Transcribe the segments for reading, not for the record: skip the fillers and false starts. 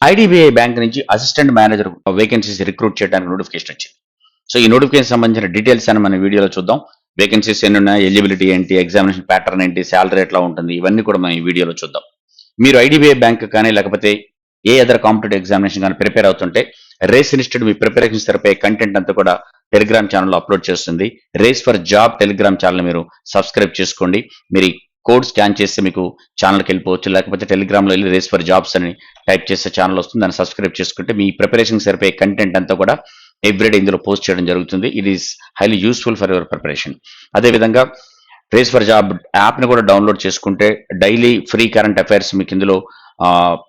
IDBI bank నుంచి assistant manager vacancies recruit చేయడానికి notification వచ్చింది. సో ఈ నోటిఫికేషన్ సంబంధించిన డీటెయిల్స్ అని మన వీడియోలో చూద్దాం. వేకెన్సీస్ ఎన్ని ఉన్నాయి, ఎలిజిబిలిటీ ఏంటి, ఎగ్జామినేషన్ ప్యాటర్న్ ఏంటి, శాలరీ ఎట్లా ఉంటుంది, ఇవన్నీ కూడా మనం ఈ వీడియోలో చూద్దాం. మీరు ఐడిబిఐ బ్యాంక్ కానీ లేకపోతే ఏ అదర్ కాంపిటేటివ్ ఎగ్జామినేషన్ కానీ ప్రిపేర్ అవుతుంటే రేస్ ఇన్స్టిట్యూట్ మీ ప్రిపరేషన్ సరిపోయే కంటెంట్ అంతా కూడా టెలిగ్రామ్ ఛానల్లో అప్లోడ్ చేస్తుంది. Race for Job Telegram channel మీరు సబ్స్క్రైబ్ చేసుకోండి. మీరు కోడ్ స్కాన్ చేస్తే మీకు ఛానల్కి వెళ్ళిపోవచ్చు, లేకపోతే టెలిగ్రామ్లో వెళ్ళి రేస్ ఫర్ జాబ్స్ అని టైప్ చేస్తే ఛానల్ వస్తుంది. దాన్ని సబ్స్క్రైబ్ చేసుకుంటే మీ ప్రిపరేషన్ సరిపోయే కంటెంట్ అంతా కూడా ఎవ్రీడే ఇందులో పోస్ట్ చేయడం జరుగుతుంది. It is highly useful for your preparation. అదేవిధంగా రేస్ ఫర్ జాబ్ యాప్ని కూడా డౌన్లోడ్ చేసుకుంటే డైలీ ఫ్రీ కరెంట్ అఫైర్స్ మీకు ఇందులో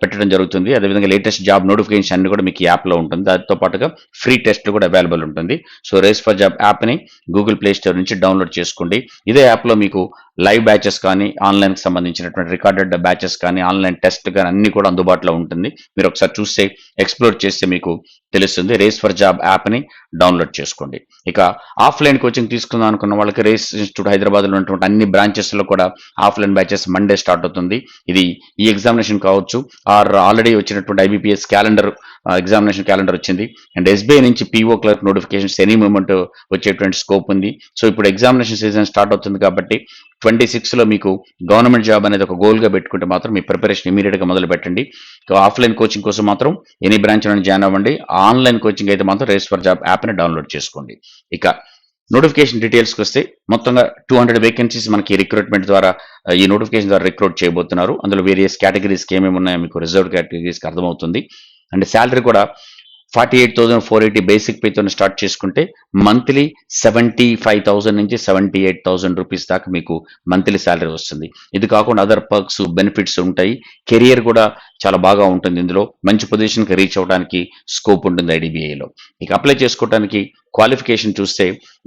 పెట్టడం జరుగుతుంది. అదేవిధంగా లేటెస్ట్ జాబ్ నోటిఫికేషన్ అన్ని కూడా మీకు యాప్లో ఉంటుంది. దాంతో పాటుగా ఫ్రీ టెస్ట్లు కూడా అవైలబుల్ ఉంటుంది. సో రేస్ ఫర్ జాబ్ యాప్ని గూగుల్ ప్లే స్టోర్ నుంచి డౌన్లోడ్ చేసుకోండి. ఇదే యాప్లో మీకు లైవ్ బ్యాచెస్ కానీ, ఆన్లైన్కి సంబంధించినటువంటి రికార్డెడ్ బ్యాచెస్ కానీ, ఆన్లైన్ టెస్ట్ కానీ అన్ని కూడా అందుబాటులో ఉంటుంది. మీరు ఒకసారి చూస్తే ఎక్స్ప్లోర్ చేస్తే మీకు తెలుస్తుంది. రేస్ ఫర్ జాబ్ యాప్ని డౌన్లోడ్ చేసుకోండి. ఇక ఆఫ్లైన్ కోచింగ్ తీసుకుందాం అనుకున్న వాళ్ళకి రేస్ ఇన్స్టిట్యూట్ హైదరాబాద్లో ఉన్నటువంటి అన్ని బ్రాంచెస్లో కూడా ఆఫ్లైన్ బ్యాచెస్ మండే స్టార్ట్ అవుతుంది. ఇది ఈ ఎగ్జామినేషన్ కావచ్చు, ఆర్ ఆల్రెడీ వచ్చినటువంటి ఐబీపీఎస్ క్యాలెండర్ ఎగ్జామినేషన్ క్యాలెండర్ వచ్చింది. అండ్ ఎస్బీఐ నుంచి PO clerk notifications any moment వచ్చేటువంటి స్కోప్ ఉంది. సో ఇప్పుడు ఎగ్జామినేషన్ సీజన్ స్టార్ట్ అవుతుంది కాబట్టి 26లో మీకు గవర్నమెంట్ జాబ్ అనేది ఒక గోల్గా పెట్టుకుంటే మాత్రం మీ ప్రిపరేషన్ ఇమీడియట్గా మొదలు పెట్టండి. ఆఫ్లైన్ కోచింగ్ కోసం మాత్రం ఎనీ బ్రాంచ్లో జాయిన్ అవ్వండి. ఆన్లైన్ కోచింగ్ అయితే మాత్రం రేస్ ఫర్ జాబ్ యాప్ని డౌన్లోడ్ చేసుకోండి. ఇక నోటిఫికేషన్ డీటెయిల్స్కి వస్తే మొత్తంగా 200 వేకెన్సీస్ మనకి రిక్రూట్మెంట్ ద్వారా ఈ నోటిఫికేషన్ ద్వారా రిక్రూట్ చేయబోతున్నారు. అందులో వేరియస్ కేటగిరీస్కి ఏమేమి ఉన్నాయో మీకు రిజర్వ్ కేటగిరీస్కి అర్థమవుతుంది. అండ్ శాలరీ కూడా 48,480 బేసిక్ పేతో స్టార్ట్ చేసుకుంటే మంత్లీ 75,000 నుంచి 78,000 రూపీస్ దాకా మీకు మంత్లీ శాలరీ వస్తుంది. ఇది కాకుండా అదర్ పర్క్స్ బెనిఫిట్స్ ఉంటాయి. కెరియర్ కూడా చాలా బాగా ఉంటుంది. ఇందులో మంచి పొజిషన్కి రీచ్ అవ్వడానికి స్కోప్ ఉంటుంది ఐడిబిఐలో. ఇక అప్లై చేసుకోవడానికి క్వాలిఫికేషన్ చూస్తే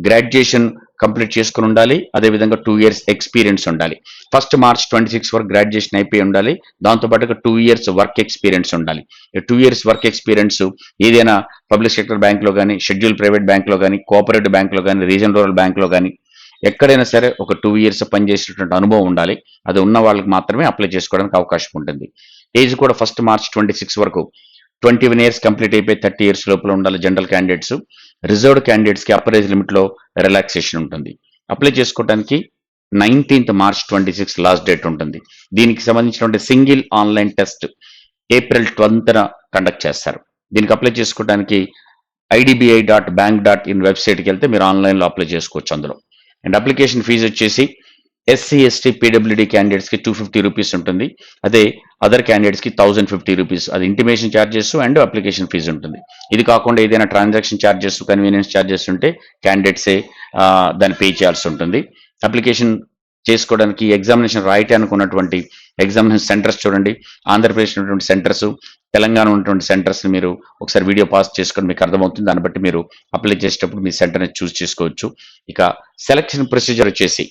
గ్రాడ్యుయేషన్ కంప్లీట్ చేసుకుని ఉండాలి. అదేవిధంగా 2 years ఎక్స్పీరియన్స్ ఉండాలి. ఫస్ట్ మార్చ్ 26 వరకు గ్రాడ్యుయేషన్ అయిపోయి ఉండాలి. దాంతోపాటుగా 2 years వర్క్ ఎక్స్పీరియన్స్ ఉండాలి. 2 years వర్క్ ఎక్స్పీరియన్స్ ఏదైనా పబ్లిక్ సెక్టర్ బ్యాంక్లో కానీ, షెడ్యూల్ ప్రైవేట్ బ్యాంక్లో కానీ, కోఆపరేటివ్ బ్యాంక్లో కానీ, రీజనల్ రూరల్ బ్యాంక్లో కానీ ఎక్కడైనా సరే ఒక 2 years పనిచేసేటువంటి అనుభవం ఉండాలి. అది ఉన్న వాళ్ళకి మాత్రమే అప్లై చేసుకోవడానికి అవకాశం ఉంటుంది. ఏజ్ కూడా ఫస్ట్ మార్చ్ 26 వరకు 21 years కంప్లీట్ అయిపోయి 30 years లోపల ఉండాలి జనరల్ క్యాండిడేట్స్. రిజర్వ్డ్ క్యాండిడేట్స్కి అప్పర్ ఏజ్ లిమిట్లో రిలాక్సేషన్ ఉంటుంది. అప్లై చేసుకోవడానికి 19th March 26 లాస్ట్ డేట్ ఉంటుంది. దీనికి సంబంధించినటువంటి single online test April 12th conduct చేస్తారు. దీనికి అప్లై చేసుకోవడానికి idbi.bank.in వెబ్సైట్కి వెళ్తే మీరు ఆన్లైన్లో అప్లై చేసుకోవచ్చు అందులో. అండ్ అప్లికేషన్ ఫీజు వచ్చేసి ఎస్సీ ఎస్టీ పీడబ్ల్యూడీ క్యాండిడేట్స్కి 250 రూపీస్ ఉంటుంది. అదే అదర్ క్యాండిడేట్స్కి 1050 రూపీస్. అది intimation charges and application fee ఉంటుంది. ఇది కాకుండా ఏదైనా ట్రాన్సాక్షన్ ఛార్జెస్, కన్వీనియన్స్ ఛార్జెస్ ఉంటే క్యాండిడేట్సే దాన్ని పే చేయాల్సి ఉంటుంది. అప్లికేషన్ చేసుకోవడానికి ఎగ్జామినేషన్ రాయటానికి ఉన్నటువంటి ఎగ్జామినేషన్ సెంటర్స్ చూడండి. ఆంధ్రప్రదేశ్ ఉన్నటువంటి సెంటర్స్, తెలంగాణ ఉన్నటువంటి సెంటర్స్ని మీరు ఒకసారి వీడియో పాస్ చేసుకొని మీకు అర్థమవుతుంది. దాన్ని బట్టి మీరు అప్లై చేసేటప్పుడు మీ సెంటర్ని చూస్ చేసుకోవచ్చు. ఇక సెలక్షన్ ప్రొసీజర్ వచ్చేసి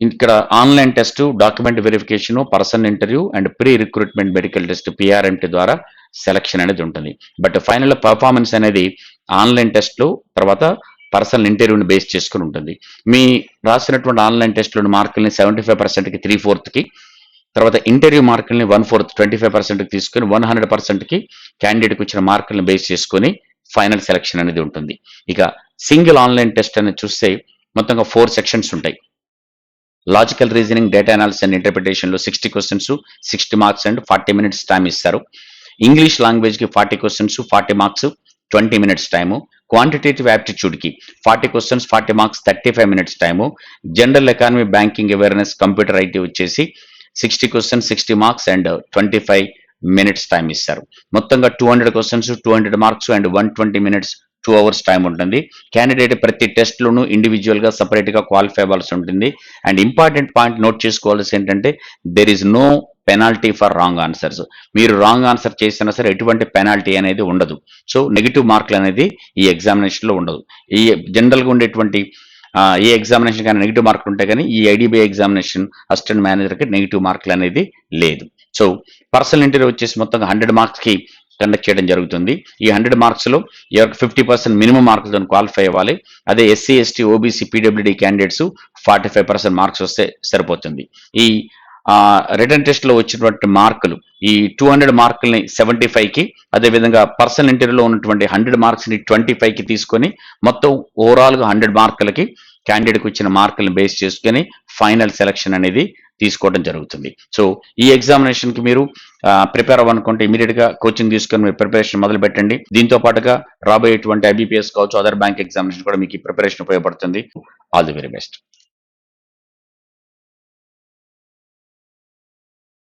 ఇక్కడ online test, document verification, personal interview and pre recruitment medical test PRMT ద్వారా సెలక్షన్ అనేది ఉంటుంది. బట్ ఫైనల్ పర్ఫార్మెన్స్ అనేది ఆన్లైన్ టెస్ట్లో తర్వాత పర్సనల్ ఇంటర్వ్యూని బేస్ చేసుకుని ఉంటుంది. మీ రాసినటువంటి ఆన్లైన్ టెస్ట్లోని మార్కుల్ని 75%కి 3/4కి, తర్వాత ఇంటర్వ్యూ మార్కుల్ని 1/4 25%కి తీసుకుని 100%కి క్యాండిడేట్కి వచ్చిన మార్కుల్ని బేస్ చేసుకొని ఫైనల్ సెలక్షన్ అనేది ఉంటుంది. ఇక సింగిల్ ఆన్లైన్ టెస్ట్ అనేది చూస్తే మొత్తంగా 4 సెక్షన్స్ ఉంటాయి. Logical reasoning, data analysis and ఇంటర్ప్రిటేషన్లో 60 questions, 60 marks and 40 minutes time ఇస్తారు. ఇంగ్లీష్ లాంగ్వేజ్కి 40 questions, 40 marks, 20 minutes time. Quantitative యాప్టిట్యూడ్కి 40 questions, 40 marks, 35 minutes time. General economy, banking awareness, computer IT వచ్చేసి 60 questions, 60 marks and 25 minutes time ఇస్తారు. మొత్తంగా 200 questions, 200 marks and 120 minutes 2 hours time ఉంటుంది. Candidate ప్రతి టెస్ట్లోనూ ఇండివిజువల్గా సపరేట్గా క్వాలిఫై అవ్వాల్సి ఉంటుంది. అండ్ ఇంపార్టెంట్ పాయింట్ నోట్ చేసుకోవాల్సి ఏంటంటే there is no penalty for wrong answers. మీరు రాంగ్ ఆన్సర్ చేసినా సరే ఎటువంటి పెనాల్టీ అనేది ఉండదు. సో నెగిటివ్ మార్కులు అనేది ఈ ఎగ్జామినేషన్లో ఉండదు. ఈ జనరల్గా ఉండేటువంటి ఏ ఎగ్జామినేషన్ కానీ నెగిటివ్ మార్కులు ఉంటాయి, కానీ ఈ ఐడిబిఐ ఎగ్జామినేషన్ అసిస్టెంట్ మేనేజర్కి నెగిటివ్ మార్కులు అనేది లేదు. సో పర్సనల్ ఇంటర్వ్యూ వచ్చేసి మొత్తంగా 100 marksకి కండక్ట్ చేయడం జరుగుతుంది. ఈ 100 marksలో ఎవరికి 50% మినిమం మార్కులతో క్వాలిఫై అవ్వాలి. అదే SC ST OBC PWD candidates 45% marks వస్తే సరిపోతుంది. ఈ రిటర్న్ టెస్ట్ లో వచ్చినటువంటి మార్కులు ఈ 200 మార్కుల్ని 75కి, అదేవిధంగా పర్సనల్ ఇంటర్వ్యూలో ఉన్నటువంటి 100 మార్క్స్ ని 25కి తీసుకొని మొత్తం ఓవరాల్ గా 100 మార్కులకి క్యాండిడేట్కి వచ్చిన మార్కులను బేస్ చేసుకొని ఫైనల్ సెలక్షన్ అనేది తీసుకోవడం జరుగుతుంది. సో ఈ ఎగ్జామినేషన్ కి మీరు ప్రిపేర్ అవ్వనుకుంటే ఇమీడియట్ గా కోచింగ్ తీసుకొని మీరు ప్రిపరేషన్ మొదలు పెట్టండి. దీంతో పాటుగా రాబోయేటువంటి IBPS కావచ్చు, అదర్ బ్యాంక్ ఎగ్జామినేషన్ కూడా మీకు ఈ ప్రిపరేషన్ ఉపయోగపడుతుంది. All the very best.